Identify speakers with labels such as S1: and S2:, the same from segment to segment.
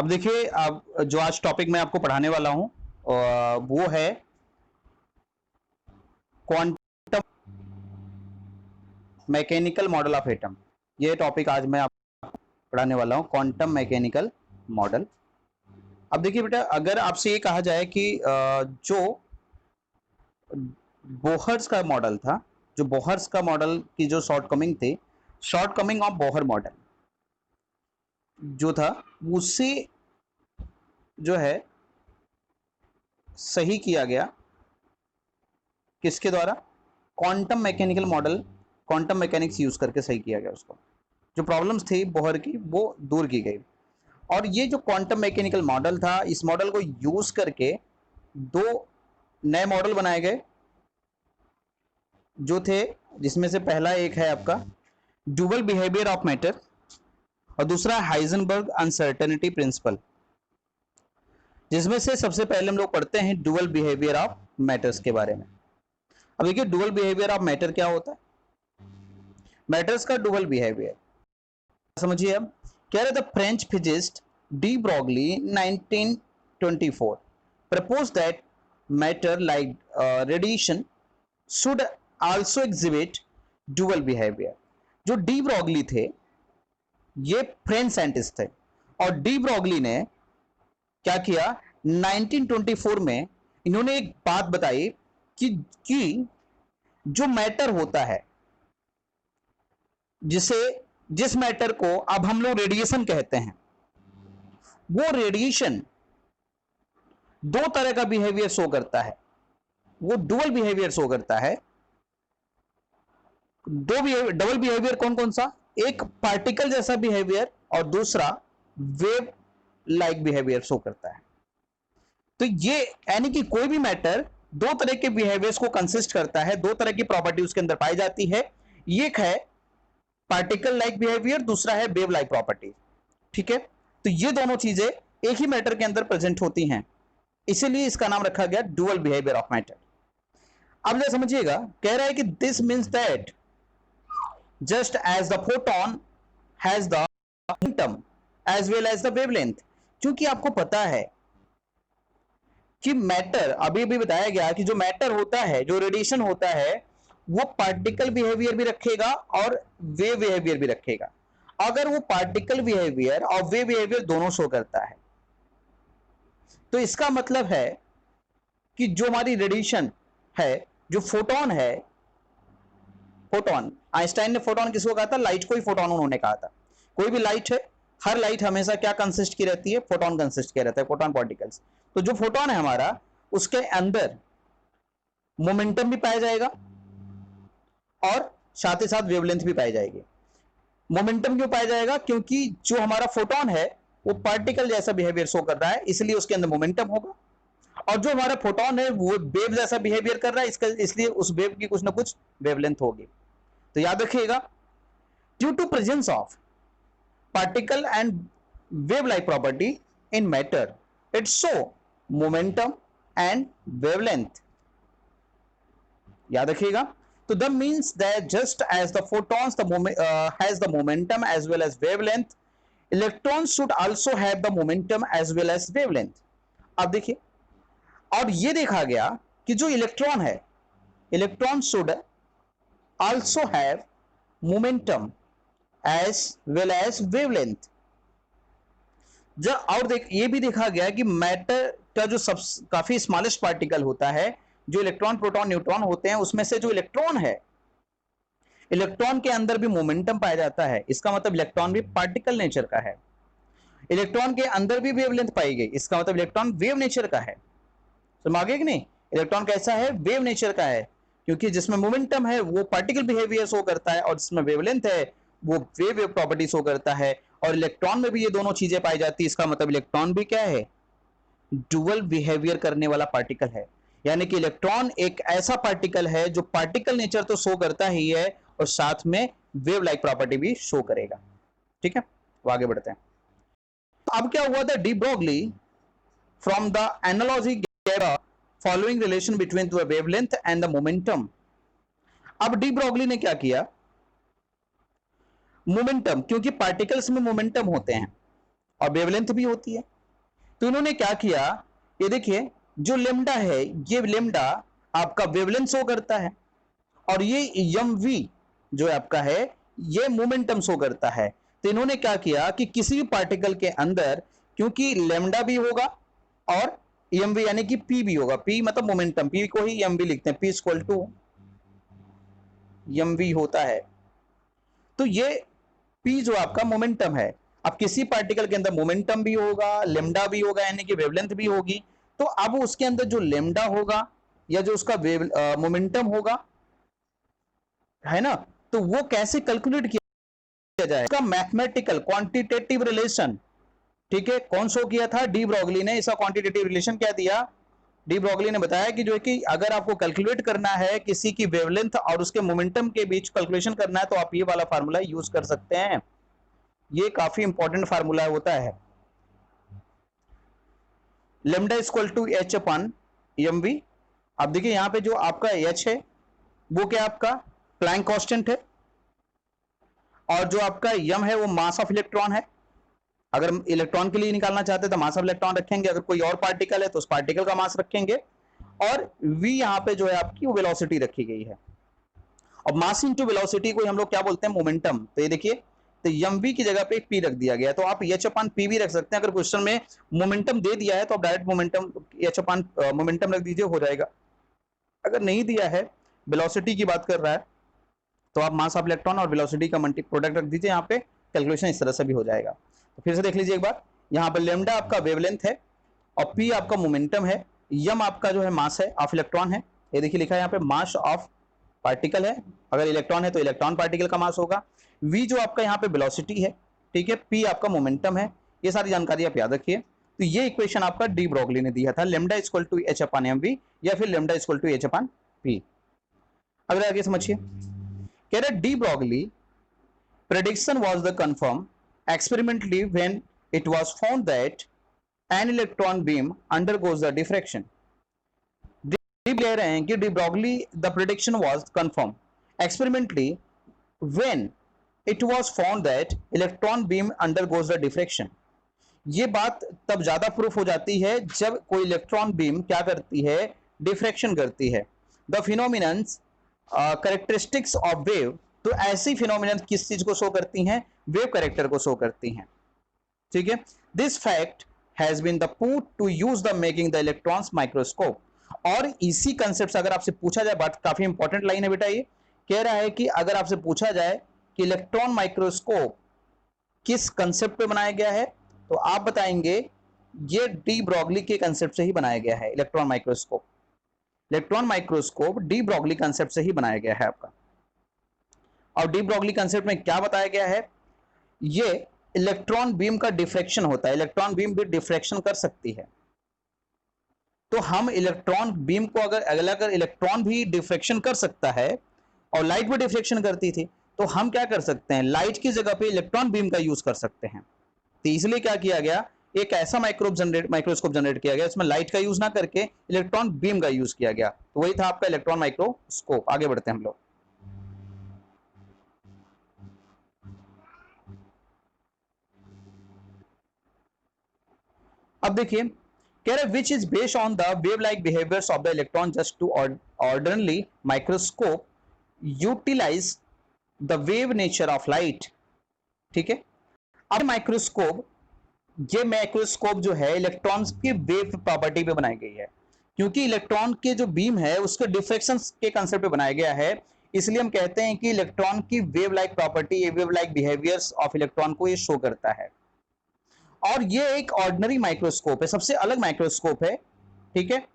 S1: अब देखिए, अब जो आज टॉपिक मैं आपको पढ़ाने वाला हूं वो है quantum mechanical model of atom. ये टॉपिक आज मैं आपको पढ़ाने वाला हूं, क्वांटम मैकेनिकल मॉडल। अब देखिए बेटा, अगर आपसे ये कहा जाए कि जो बोहर्स का मॉडल था, जो बोहर्स का मॉडल की जो शॉर्टकमिंग थी, शॉर्टकमिंग ऑफ बोहर मॉडल जो था, उससे जो है सही किया गया किसके द्वारा? Quantum mechanical model, quantum mechanics use करके सही किया गया। उसको जो प्रॉब्लम्स थी बोहर की वो दूर की गई। और ये जो क्वांटम मैकेनिकल मॉडल था, इस मॉडल को यूज करके दो नए मॉडल बनाए गए जो थे, जिसमें से पहला एक है आपका ड्यूअल बिहेवियर ऑफ मैटर और दूसरा हाइजेनबर्ग अनसर्टेनिटी प्रिंसिपल, जिसमें से सबसे पहले हम लोग पढ़ते हैं ड्यूअल बिहेवियर ऑफ मैटर्स के बारे में। अब देखिए, ड्यूअल बिहेवियर ऑफ मैटर क्या होता है? मैटर्स का ड्यूअल बिहेवियर समझिए। अब कह रहे थे French physicist de Broglie 1924 propose that matter like radiation should also exhibit dual behaviour. जो डी ब्रॉगली थे, ये फ्रेंच साइंटिस्ट थे, और डी ब्रॉगली ने क्या किया, 1924 में इन्होंने एक बात बताई कि जो मैटर होता है, जिस मैटर को अब हम लोग रेडिएशन कहते हैं, वो रेडिएशन दो तरह का बिहेवियर शो करता है। वो डुअल बिहेवियर शो करता है। डबल बिहेवियर कौन कौन सा? एक पार्टिकल जैसा बिहेवियर और दूसरा वेव लाइक बिहेवियर शो करता है। तो ये यानी कि कोई भी मैटर दो तरह के बिहेवियर्स को कंसिस्ट करता है, दो तरह की प्रॉपर्टी उसके अंदर पाई जाती है। एक है पार्टिकल लाइक बिहेवियर, दूसरा है वेव लाइक प्रॉपर्टी। ठीक है, तो ये दोनों चीजें एक ही मैटर के अंदर प्रेजेंट होती हैं, इसीलिए इसका नाम रखा गया डुअल बिहेवियर ऑफ मैटर। अब जरा समझिएगा, कह रहा है कि this means that just as the photon has the momentum as well as the wavelength। क्योंकि आपको पता है कि मैटर, अभी भी बताया गया कि जो मैटर होता है, जो रेडिएशन होता है, वो पार्टिकल बिहेवियर भी रखेगा और वेव बिहेवियर भी रखेगा। अगर वो पार्टिकल बिहेवियर और वेव बिहेवियर दोनों शो करता है, तो इसका मतलब है कि जो हमारी रेडिएशन है, जो फोटोन है, फोटोन, आइंस्टाइन ने फोटोन किसको कहा था? लाइट को ही फोटोन उन्होंने कहा था। कोई भी लाइट है, हर लाइट हमेशा क्या कंसिस्ट की रहती है? फोटोन कंसिस्ट किया रहता है, फोटोन पार्टिकल्स। तो जो फोटोन है हमारा, उसके अंदर मोमेंटम भी पाया जाएगा और साथ ही साथ वेवलेंथ भी पाई जाएगी। मोमेंटम क्यों पाया जाएगा? क्योंकि जो हमारा फोटोन है वो पार्टिकल जैसा बिहेवियर शो कर रहा है, इसलिए उसके अंदर मोमेंटम होगा। और जो हमारा फोटोन है वो वेव जैसा बिहेवियर कर रहा है, इसलिए उस वेव की कुछ ना कुछ वेवलेंथ होगी। तो याद रखिएगा, due to presence of particle and wave like property in matter, it show momentum and wavelength. याद रखिएगा, तो the means that just as the photons has the momentum as well as wavelength, electrons should also have the momentum as well as wavelength. अब देखिए, और ये देखा गया कि जो इलेक्ट्रॉन है, electron should also have momentum as well as wavelength। और ये भी देखा गया कि मैटर का जो काफी स्मॉलेस्ट पार्टिकल होता है, जो इलेक्ट्रॉन प्रोटॉन न्यूट्रॉन होते हैं, उसमें से जो इलेक्ट्रॉन है, इलेक्ट्रॉन के अंदर भी मोमेंटम पाया जाता है। इसका मतलब इलेक्ट्रॉन भी पार्टिकल नेचर का है। इलेक्ट्रॉन के अंदर भी वेवलेंथ पाई गई, इसका मतलब इलेक्ट्रॉन वेव नेचर का है। समझ गए कि नहीं? इलेक्ट्रॉन कैसा है? वेव नेचर का है, क्योंकि जिसमें मोमेंटम है वो पार्टिकल बिहेवियर शो करता है, और जिसमें वेवलेंथ है वो वेव प्रॉपर्टी शो करता है। और इलेक्ट्रॉन में भी ये दोनों चीजें पाई जाती है। इसका मतलब इलेक्ट्रॉन भी क्या है? डुअल बिहेवियर करने वाला पार्टिकल है। यानी कि इलेक्ट्रॉन एक ऐसा पार्टिकल है जो पार्टिकल नेचर तो शो करता ही है और साथ में वेव लाइक प्रॉपर्टी भी शो करेगा। ठीक है, तो आगे बढ़ते हैं। अब क्या हुआ था? De Broglie from the analogy following relation between the wavelength and the momentum. अब डी ब्रॉगली ने क्या किया? मोमेंटम, क्योंकि पार्टिकल्स में मोमेंटम होते हैं, और वेवलेंथ भी होती है। तो इन्होंने क्या किया, ये देखिए जो लेमडा है, ये लेमडा आपका वेवलेंथ शो करता है, और ये एम वी जो आपका है ये मोमेंटम शो करता है। तो इन्होंने क्या किया कि किसी भी पार्टिकल के अंदर, क्योंकि लेमडा भी होगा और एम वी यानी कि पी भी होगा, पी मतलब मोमेंटम, पी को ही एम वी लिखते हैं, p equal to m v होता है। तो ये पी जो आपका मोमेंटम है, अब किसी पार्टिकल के अंदर मोमेंटम भी होगा, लेमडा भी होगा, यानी कि वेवलेंथ भी होगी। तो अब उसके अंदर जो लेमडा होगा या जो उसका मोमेंटम होगा, है ना, तो वो कैसे कैलकुलेट किया जाए, इसका मैथमेटिकल क्वांटिटेटिव रिलेशन, ठीक है, कौन शो किया था, डी ब्रोगली ने इसका क्वांटिटेटिव रिलेशन क्या दिया। डी ब्रोगली ने बताया कि जो है कि अगर आपको कैलकुलेट करना है किसी की वेवलेंथ और उसके मोमेंटम के बीच कैलकुलेशन करना है, तो आप ये वाला फार्मूला यूज कर सकते हैं। ये काफी इंपॉर्टेंट फार्मूला होता है। Lambda equal to h upon m v. अब देखिए यहां पे जो आपका एच है वो क्या आपका प्लैंक कांस्टेंट है, और जो आपका यम है वो मास ऑफ इलेक्ट्रॉन है। अगर इलेक्ट्रॉन के लिए निकालना चाहते हैं तो मास ऑफ इलेक्ट्रॉन रखेंगे, अगर कोई और पार्टिकल है तो उस पार्टिकल का मास रखेंगे, और v यहां पे जो है आपकी वो वेलोसिटी रखी गई है। और मास इनटू वेलोसिटी को हम लोग क्या बोलते हैं, मोमेंटम। तो ये देखिए, तो एम वी की जगह पे एक पी रख दिया गया, तो आप एच अपान पी भी रख सकते हैं। अगर क्वेश्चन में मोमेंटम दे दिया है तो आप डायरेक्ट मोमेंटम एच अपान मोमेंटम रख दीजिए, हो जाएगा। अगर नहीं दिया है, वेलोसिटी की बात कर रहा है, तो आप मास ऑफ इलेक्ट्रॉन और वेलोसिटी का प्रोडक्ट रख दीजिए, यहाँ पे कैलकुलेशन इस तरह से भी हो जाएगा। तो फिर से देख लीजिए एक बार, यहाँ पर लेमडा आपका वेवलेंथ है और पी आपका मोमेंटम है, यम आपका जो है मास है ऑफ इलेक्ट्रॉन है। ये देखिए लिखा है यहाँ पे मास ऑफ पार्टिकल है, अगर इलेक्ट्रॉन है तो इलेक्ट्रॉन पार्टिकल का मास होगा। वी जो आपका यहाँ पे वेलोसिटी है, ठीक है, पी आपका मोमेंटम है। ये सारी जानकारी आप याद रखिए। तो ये इक्वेशन आपका डी ब्रोगली ने दिया था, lambda equal to h upon m v या फिर lambda equal to h upon p. अगर आगे समझिए, कह रहे de Broglie prediction was the confirmed experimentally when it was found that an electron beam undergoes the diffraction. कह रहे हैं कि de Broglie the prediction was confirm experimentally when it was found that electron beam undergoes the diffraction. ये बात तब ज्यादा proof हो जाती है जब कोई इलेक्ट्रॉन बीम क्या करती है, डिफ्रेक्शन करती है। The phenomenon characteristics of wave, तो ऐसी फिनोमिनन किस चीज को शो करती हैं, वेव कैरेक्टर को शो करती हैं, ठीक है। This fact has been the put to use the making the electrons microscope. और इसी कंसेप्ट से अगर आपसे पूछा जाए, बात काफी इंपॉर्टेंट लाइन है बेटा, ये कह रहा है कि अगर आपसे पूछा जाए कि इलेक्ट्रॉन माइक्रोस्कोप किस कंसेप्ट पे बनाया गया है, तो आप बताएंगे ये डी ब्रोगली के कंसेप्ट से ही बनाया गया है। Electron microscope, electron microscope de Broglie concept से ही बनाया गया है आपका। और डी ब्रोगली कंसेप्ट में क्या बताया गया है, ये इलेक्ट्रॉन बीम का डिफ्रेक्शन होता है, इलेक्ट्रॉन बीम भी डिफ्रेक्शन कर सकती है। तो हम इलेक्ट्रॉन बीम को अगर इलेक्ट्रॉन भी डिफ्रेक्शन कर सकता है और लाइट भी डिफ्रेक्शन करती थी, तो हम क्या कर सकते हैं, लाइट की जगह पे इलेक्ट्रॉन बीम का यूज कर सकते हैं। तो इसलिए क्या किया गया, एक ऐसा माइक्रोस्कोप जनरेट किया गया इसमें लाइट का यूज ना करके इलेक्ट्रॉन बीम का यूज किया गया। तो वही था आपका इलेक्ट्रॉन माइक्रोस्कोप। आगे बढ़ते हैं हम लोग। अब देखिए, कह रहे which is based on the wave like behaviours of the electron just to ordinary microscope utilise the wave nature of light, ठीक है। अब ये माइक्रोस्कोप जो है इलेक्ट्रॉन्स की वेव प्रॉपर्टी पे बनाई गई है, क्योंकि इलेक्ट्रॉन के जो बीम है उसके डिफ्रेक्शन के कंसेप्ट पे बनाया गया है। इसलिए हम कहते हैं कि इलेक्ट्रॉन की wave like property, wave like behaviours of electron को ये शो करता है। और ये एक ऑर्डिनरी माइक्रोस्कोप है, सबसे अलग माइक्रोस्कोप है, ठीक है,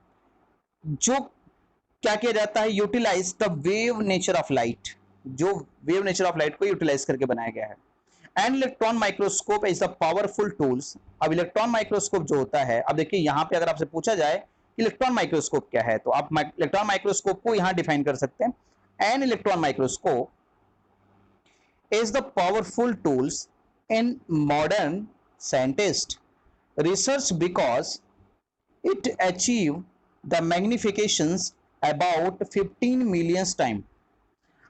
S1: जो क्या किया जाता है, utilise the wave nature of light, जो वेव नेचर ऑफ लाइट को यूटिलाइज करके बनाया गया है। And electron microscope is a powerful tools. अब इलेक्ट्रॉन माइक्रोस्कोप जो होता है, अब देखिए यहां पे अगर आपसे पूछा जाए इलेक्ट्रॉन माइक्रोस्कोप क्या है, तो आप इलेक्ट्रॉन माइक्रोस्कोप को यहां डिफाइन कर सकते हैं। An electron microscope is the powerful tools in modern scientist research because it achieve the magnifications about 15 million time।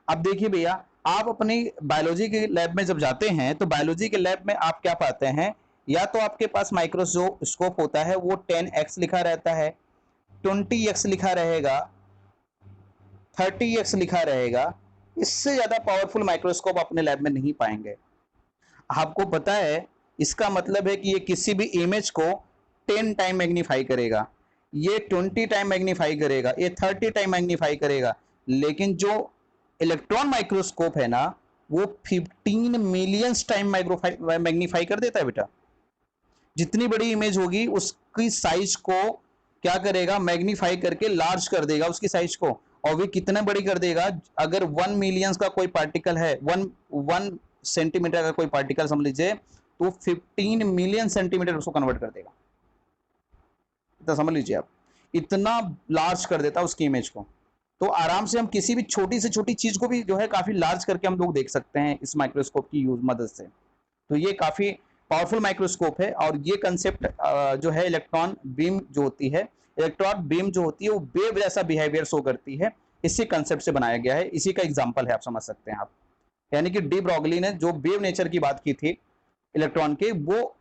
S1: अब देखिए भैया, आप अपनी बायोलॉजी के लैब में जब जाते हैं तो बायोलॉजी के लैब में आप क्या पाते हैं या तो आपके पास माइक्रोस्कोप होता है वो 10x लिखा रहता है, 20x लिखा रहेगा, 30x लिखा रहेगा। इससे ज्यादा पावरफुल माइक्रोस्कोप अपने लैब में नहीं पाएंगे। आपको पता है इसका मतलब है कि ये किसी भी इमेज को 10 टाइम मैग्नीफाई करेगा, ये 20 टाइम मैग्नीफाई करेगा, ये 30 टाइम मैग्नीफाई करेगा, लेकिन जो इलेक्ट्रॉन माइक्रोस्कोप है ना वो 15 मिलियंस टाइम मैग्नीफाई कर देता है बेटा। जितनी बड़ी इमेज होगी उसकी साइज को क्या करेगा, मैग्नीफाई करके लार्ज कर देगा उसकी साइज को। और भी कितना बड़ी कर देगा, अगर 1 मिलियंस का कोई पार्टिकल है, 1 सेंटीमीटर का कोई पार्टिकल समझ लीजिए, तो 15 मिलियन सेंटीमीटर उसको कन्वर्ट कर देगा। तो समझ लीजिए आप, इतना लार्ज कर देता है उसकी इमेज को। तो आराम से हम किसी भी छोटी से छोटी चीज को भी जो है काफी लार्ज करके हम लोग देख सकते हैं इस माइक्रोस्कोप की यूज मदद से। तो ये काफी पावरफुल माइक्रोस्कोप है। और ये कंसेप्ट जो है इलेक्ट्रॉन बीम जो होती है, इलेक्ट्रॉन बीम जो होती है वो वेव जैसा बिहेवियर शो करती है, इसी कंसेप्ट से बनाया गया है, इसी का एग्जांपल है, आप समझ सकते हैं आप। यानी कि डी ब्रॉगली ने जो वेव नेचर की बात की थी इलेक्ट्रॉन के, वो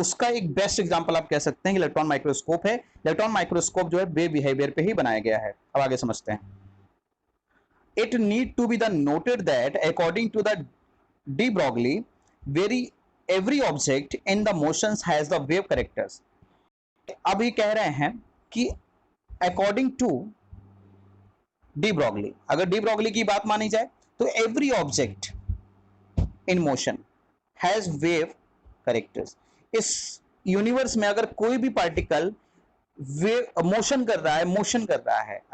S1: उसका एक बेस्ट एग्जांपल आप कह सकते हैं कि इलेक्ट्रॉन माइक्रोस्कोप है। इलेक्ट्रॉन माइक्रोस्कोप जो है वेव बिहेवियर पे ही बनाया गया है। अब आगे समझते हैं। It need to be the noted that according to the de Broglie, every object in the motions has the wave characters. अब ये कह रहे हैं कि according to de Broglie, अगर de Broglie की बात मानी जाए तो every object in motion has wave characters. इस यूनिवर्स में अगर कोई भी पार्टिकल मोशन कर रहा है,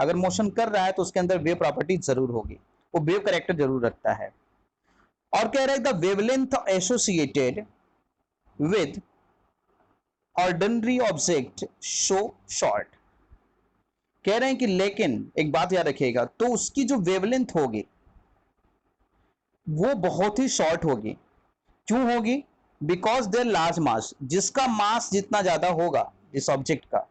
S1: अगर मोशन कर रहा है तो उसके अंदर वेव प्रॉपर्टी जरूर होगी, वो वेव कैरेक्टर जरूर रखता है। और कह रहा है the wavelength associated with ordinary object show short. कह रहे हैं कि लेकिन एक बात याद रखिएगा, तो उसकी जो वेवलेंथ होगी वो बहुत ही शॉर्ट होगी। क्यों होगी? बिकॉज देयर लार्ज मास, जिसका मास जितना ज्यादा होगा इस ऑब्जेक्ट का,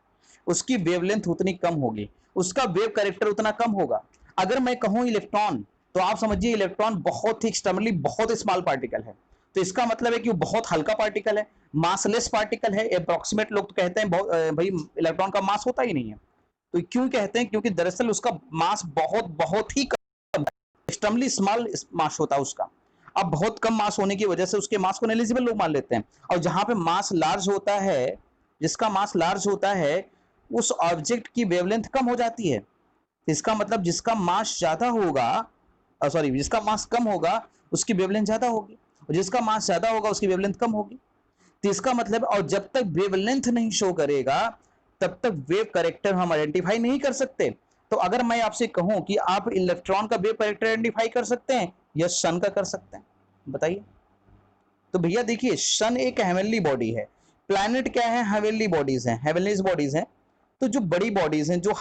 S1: उसकी वेवलेंथ उतनी कम होगी, उसका वेव कैरेक्टर उतना कम होगा। अगर मैं कहूं इलेक्ट्रॉन, तो आप समझिए इलेक्ट्रॉन बहुत ही एक्सट्रीमली बहुत स्मॉल पार्टिकल है, तो इसका मतलब है कि वो बहुत हल्का पार्टिकल है, मासलेस पार्टिकल है। अप्रोक्सीमेट लोग तो कहते हैं भाई इलेक्ट्रॉन का मास होता ही नहीं है। तो क्यों कहते हैं? क्योंकि दरअसल उसका मास बहुत बहुत ही कम, एक्सट्रीमली स्मॉल मास होता है उसका। अब बहुत कम मास होने की वजह से उसके मास को नेग्लिजिबल लोग मान लेते हैं। और जहां पे मास लार्ज होता है, जिसका मास लार्ज होता है, उस ऑब्जेक्ट की वेवलेंथ कम हो जाती है। इसका मतलब जिसका मास ज्यादा होगा, सॉरी, जिसका मास कम होगा उसकी वेवलेंथ ज्यादा होगी, और जिसका मास ज्यादा होगा उसकी वेवलेंथ कम होगी। तो इसका मतलब, और जब तक वेवलेंथ नहीं शो करेगा तब तक वेव कैरेक्टर हम आइडेंटिफाई नहीं कर सकते। तो अगर मैं आपसे कहूं कि आप इलेक्ट्रॉन का वेव कैरेक्टर आइडेंटिफाई कर सकते हैं या सन का कर सकते हैं, बताइए। तो भैया देखिए, सन एक हेवनली बॉडी है, प्लैनेट क्या है? हेवनली बॉडीज हैं, हेवनली बॉडीज हैं। तो जो बड़ी बॉडीज हैं, जो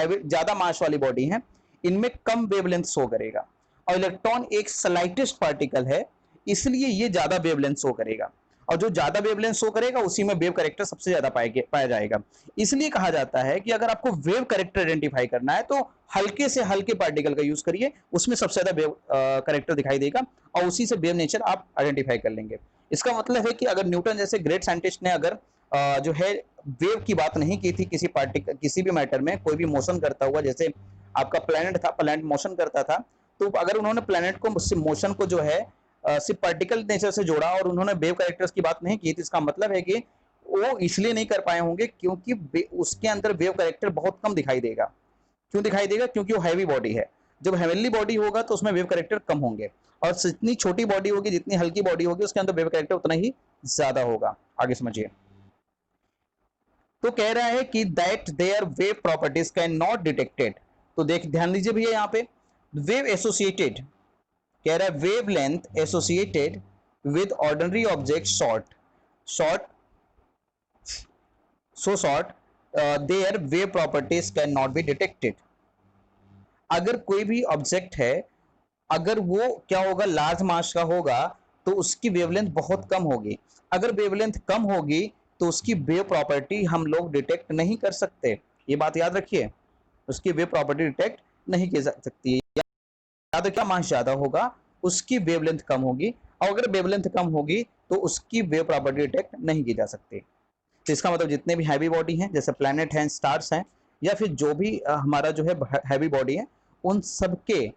S1: ज्यादा मास वाली बॉडी हैं, इनमें कम वेवलेंथ शो करेगा। और इलेक्ट्रॉन एक स्लाइटेस्ट पार्टिकल है, इसलिए ये ज्यादा वेवलेंथ शो करेगा, और जो ज्यादा वेवलेंथ शो करेगा उसी में वेव कैरेक्टर सबसे ज्यादा पाया जाएगा। इसलिए कहा जाता है कि अगर आपको वेव कैरेक्टर आइडेंटिफाई करना है तो हल्के से हल्के पार्टिकल का यूज करिए, उसमें सबसे ज्यादा वेव कैरेक्टर दिखाई देगा, और उसी से वेव नेचर आप आइडेंटिफाई कर लेंगे। इसका मतलब है कि अगर न्यूटन जैसे ग्रेट साइंटिस्ट ने अगर जो है वेव की बात नहीं की थी किसी भी मैटर में, कोई भी मोशन करता हुआ, जैसे आपका प्लैनेट था, प्लैनेट मोशन करता था, तो अगर उन्होंने प्लैनेट को मोशन को जो है सिर्फ पार्टिकल नेचर से जोड़ा और उन्होंने वेव कैरेक्टर्स की बात नहीं की, तो इसका मतलब है कि वो इसलिए नहीं कर पाए होंगे क्योंकि उसके अंदर वेव कैरेक्टर बहुत कम दिखाई देगा। क्यों दिखाई देगा? क्योंकि वो हैवी बॉडी है। जब हेवनली बॉडी होगा तो उसमें वेव कैरेक्टर कम होंगे, और जितनी छोटी बॉडी होगी, जितनी हल्की बॉडी होगी, उसके अंदर वेव कैरेक्टर उतना ही ज्यादा होगा। आगे समझिए। तो कह रहा है कि that there wave properties can not detected. तो देख ध्यान दीजिए भैया, यहाँ पे वेव एसोसिएटेड कह रहा है, wave length associated with ordinary object short so short, their wave properties can not be detected। अगर कोई भी ऑब्जेक्ट है, अगर वो क्या होगा, लार्ज मास का होगा, तो उसकी वेवलेंथ बहुत कम होगी। अगर वेवलेंथ कम होगी तो उसकी वेव प्रॉपर्टी हम लोग डिटेक्ट नहीं कर सकते। ये बात याद रखिए, उसकी वेव प्रॉपर्टी डिटेक्ट नहीं की जा सकती। याद रखिए, मास ज्यादा होगा उसकी वेवलेंथ कम होगी, और अगर वेवलेंथ कम होगी तो उसकी वेव प्रॉपर्टी डिटेक्ट नहीं की जा सकती। तो इसका मतलब जितने भी हैवी बॉडी हैं, जैसे प्लैनेट हैं, स्टार्स हैं, या फिर जो भी हमारा जो है हैवी बॉडी है, उन सब के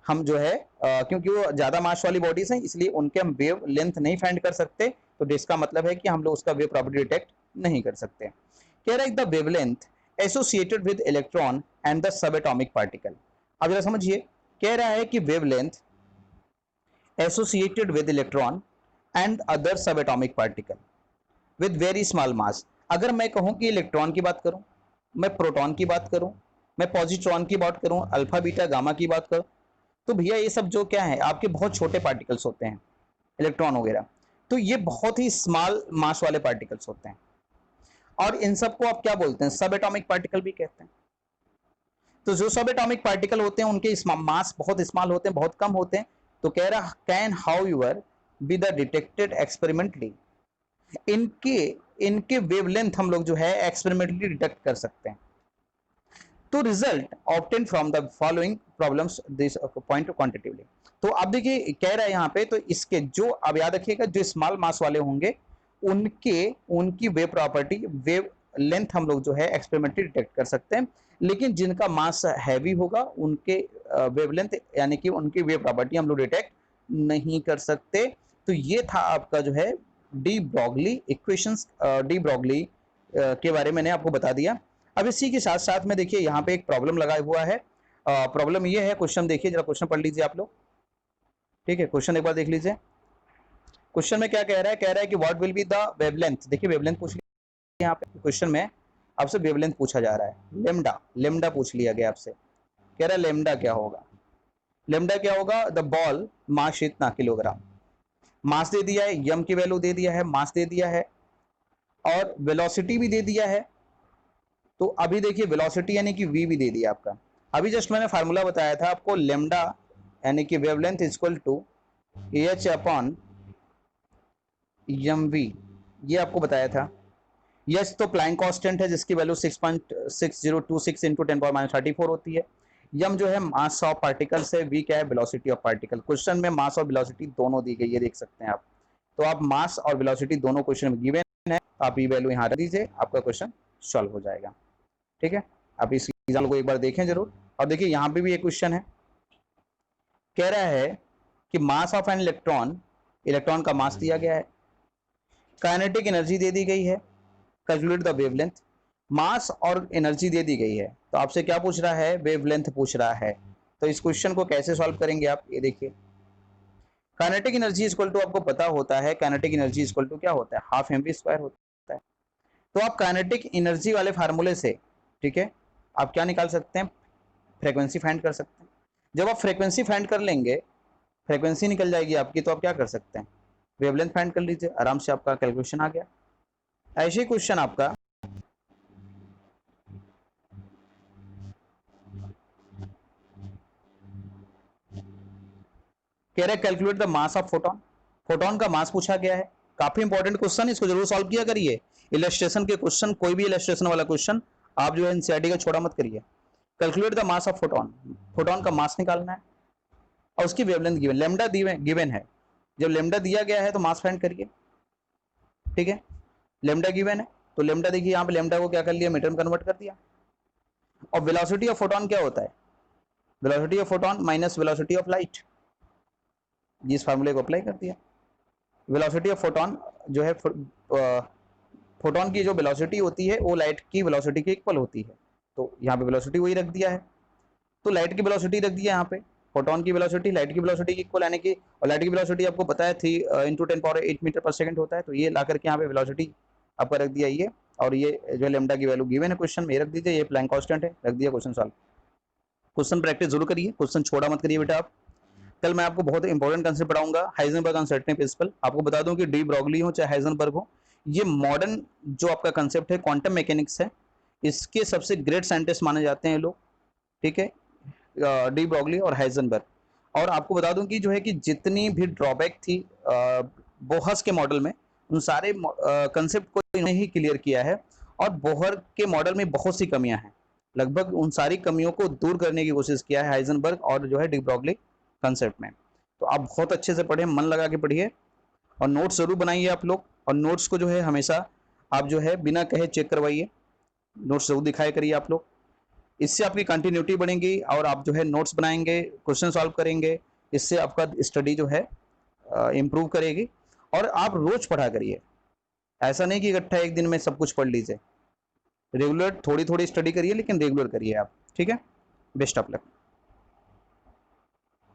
S1: हम जो है क्योंकि वो ज्यादा मास वाली बॉडीज हैं, इसलिए उनके हम वेव लेंथ नहीं फाइंड कर सकते। तो इसका मतलब है कि हम लोग उसका वेव प्रॉपर्टी डिटेक्ट नहीं कर सकते। कह रहा है the wavelength associated with electron and the sub atomic particle. अब जरा समझिए, कह रहा है कि wavelength associated with electron and other sub atomic particle with very small mass. अगर मैं कहूं कि इलेक्ट्रॉन की बात करूं, मैं प्रोटॉन की बात करूं, मैं पॉजिट्रॉन की बात करूं, अल्फा बीटा गामा की बात करूं, तो भैया ये सब जो क्या है आपके बहुत छोटे पार्टिकल्स होते हैं, इलेक्ट्रॉन वगैरह। तो ये बहुत ही स्मॉल मास वाले पार्टिकल्स होते हैं, और इन सबको आप क्या बोलते हैं, सब एटॉमिक पार्टिकल भी कहते हैं। तो जो सब एटॉमिक पार्टिकल होते हैं उनके मास बहुत स्मॉल होते हैं, बहुत कम होते हैं। तो कह रहा can how your be the detected experimentally. इनके इनके वेवलेंथ हम लोग जो है एक्सपेरिमेंटली डिटेक्ट कर सकते हैं। तो result obtain from the following problems this point quantitatively. तो अब देखिए कह रहा है यहाँ पे, तो इसके जो अब याद रखिएगा, जो स्मॉल मास वाले होंगे उनकी वेव प्रॉपर्टी, वेव लेंथ हम लोग जो है एक्सपेरिमेंटली डिटेक्ट कर सकते हैं। लेकिन जिनका मास हैवी होगा उनके वेवलेंथ यानी कि उनकी वेव प्रॉपर्टी हम लोग डिटेक्ट नहीं कर सकते। तो ये था आपका जो है de Broglie equations, de Broglie के बारे में मैंने आपको बता दिया। अब इसी के साथ साथ में देखिए यहाँ पे एक प्रॉब्लम लगा हुआ है। प्रॉब्लम ये है, क्वेश्चन देखिए जरा, क्वेश्चन पढ़ लीजिए आप लोग, ठीक है। क्वेश्चन एक बार देख लीजिए। क्वेश्चन में क्या कह रहा है, कह रहा है कि what will be the wavelength. देखिए वेवलेंथ पूछ लिया यहाँ पे क्वेश्चन में, आपसे वेवलेंथ पूछा जा रहा है। लेमडा, लेमडा पूछ लिया गया आपसे, कह रहा है लेमडा क्या होगा। लेमडा क्या होगा, द बॉल मास इतना किलोग्राम, मास दे दिया है, यम की वैल्यू दे दिया है, मास दे दिया है, और वेलोसिटी भी दे दिया है। तो अभी देखिए वेलोसिटी यानी कि वी भी दे दिया आपका। अभी जस्ट मैंने फार्मूला बताया था आपको, लेमडा यानी कि wavelength equal to h upon m v, ये आपको बताया था। यस, तो प्लैंक कांस्टेंट है जिसकी वैल्यू 6.6026 इंटू 10⁻34 होती है। यम जो है मास ऑफ पार्टिकल से, वी क्या है वेलोसिटी ऑफ पार्टिकल। क्वेश्चन में मास और वेलोसिटी दोनों दी गई है, देख सकते हैं आप। तो आप मास और वेलोसिटी दोनों क्वेश्चन में गिवन है, आप ये वैल्यू यहाँ रख दीजिए, आपका क्वेश्चन सॉल्व हो जाएगा। ठीक है, आप इस एग्जाम्पल को एक बार देखें जरूर। और देखिए यहाँ पे भी एक क्वेश्चन है, कह रहा है कि mass of an electron, electron का मास दिया गया है, काइनेटिक एनर्जी दे दी गई है, कैलकुलेट द वेवलेंथ। मास और एनर्जी दे दी गई है, तो आपसे क्या पूछ रहा है, वेवलेंथ पूछ रहा है। तो इस क्वेश्चन को कैसे सॉल्व करेंगे आप, ये देखिए। काइनेटिक एनर्जी इक्वल टू आपको पता होता है, काइनेटिक एनर्जी इक्वल टू क्या होता है, हाफ एम वी स्क्वायर होता है। तो आप काइनेटिक एनर्जी वाले फार्मूले से, ठीक है, आप क्या निकाल सकते हैं, फ्रीक्वेंसी फाइंड कर सकते हैं। जब आप फ्रीक्वेंसी फाइंड कर लेंगे, फ्रीक्वेंसी निकल जाएगी आपकी, तो आप क्या कर सकते हैं, वेवलेंथ फाइंड कर लीजिए, आराम से आपका कैलकुलेशन आ गया। ऐसे ही क्वेश्चन आपका कह रहा है calculate the mass of photon. Photon का मास पूछा गया है, काफी इंपॉर्टेंट क्वेश्चन, इसको जरूर सॉल्व किया करिए। इलस्ट्रेशन के क्वेश्चन, कोई भी इलस्ट्रेशन वाला क्वेश्चन आप जो है एनसीईआरटी का छोड़ा मत करिए। Calculate the mass of photon, photon का मास निकालना है, और उसकी वेवलेंथ गिवन, लेमडा गिवन है। जब लेमडा दिया गया है तो मास फाइंड करिए, ठीक है। लेमडा गिवन है, तो लेमडा देखिए यहाँ पे लेमडा को क्या कर लिया, मीटर में कन्वर्ट कर दिया। और वेलोसिटी ऑफ फोटोन क्या होता है, velocity of photon minus velocity of light, इस फार्मूले को अप्लाई कर दिया। वेलोसिटी ऑफ फोटोन जो है, फोटोन की जो वेलोसिटी होती है वो लाइट की वेलोसिटी के इक्वल होती है, तो यहाँ पे वेलोसिटी वही रख दिया है। तो लाइट की वेलोसिटी रख दिया यहाँ पे, फोटोन की वेलोसिटी लाइट की वेलोसिटी की इक्वल, यानी कि और लाइट की वेलोसिटी आपको पता है 3 इंटू 10⁸ मीटर पर सेकंड होता है। तो ये ला करके यहाँ पे वेलोसिटी आपका रख दिया ये, और ये जो लेमडा की वैल्यू गिवन है क्वेश्चन में रख दीजिए, ये प्लैंक कांस्टेंट है, रख दिया, क्वेश्चन सॉल्व। क्वेश्चन प्रैक्टिस जरूर करिए, क्वेश्चन छोड़ा मत करिए बेटा आप। कल मैं आपको बहुत इंपॉर्टेंट कंसेप्ट पढ़ाऊंगा, हाइजेनबर्ग अनसर्टेनिटी प्रिंसिपल। आपको बता दूं कि डी ब्रॉगली हो चाहे हाइजेनबर्ग हो, ये मॉडर्न जो आपका कंसेप्ट है क्वांटम मैकेनिक्स है, इसके सबसे ग्रेट साइंटिस्ट माने जाते हैं लोग, ठीक है, डी ब्रॉगली और हाइजेनबर्ग। और आपको बता दूं कि जो है कि जितनी भी ड्रॉबैक थी बोहर्स के मॉडल में, उन सारे कंसेप्ट को इन्होंने ही क्लियर किया है। और बोहर के मॉडल में बहुत सी कमियां हैं, लगभग उन सारी कमियों को दूर करने की कोशिश किया है हाइजेनबर्ग और जो है डी ब्रॉगली कंसेप्ट में। तो आप बहुत अच्छे से पढ़िए, मन लगा के पढ़िए, और नोट्स जरूर बनाइए आप लोग, और नोट्स को जो है हमेशा आप जो है बिना कहे चेक करवाइए, नोट्स जरूर दिखाया करिए आप लोग। इससे आपकी कंटिन्यूटी बढ़ेगी और आप जो है नोट्स बनाएंगे, क्वेश्चन सॉल्व करेंगे, इससे आपका स्टडी जो है इम्प्रूव करेगी। और आप रोज पढ़ा करिए, ऐसा नहीं कि इकट्ठा एक दिन में सब कुछ पढ़ लीजिए, रेगुलर थोड़ी थोड़ी स्टडी करिए लेकिन रेगुलर करिए आप, ठीक है। Best of luck.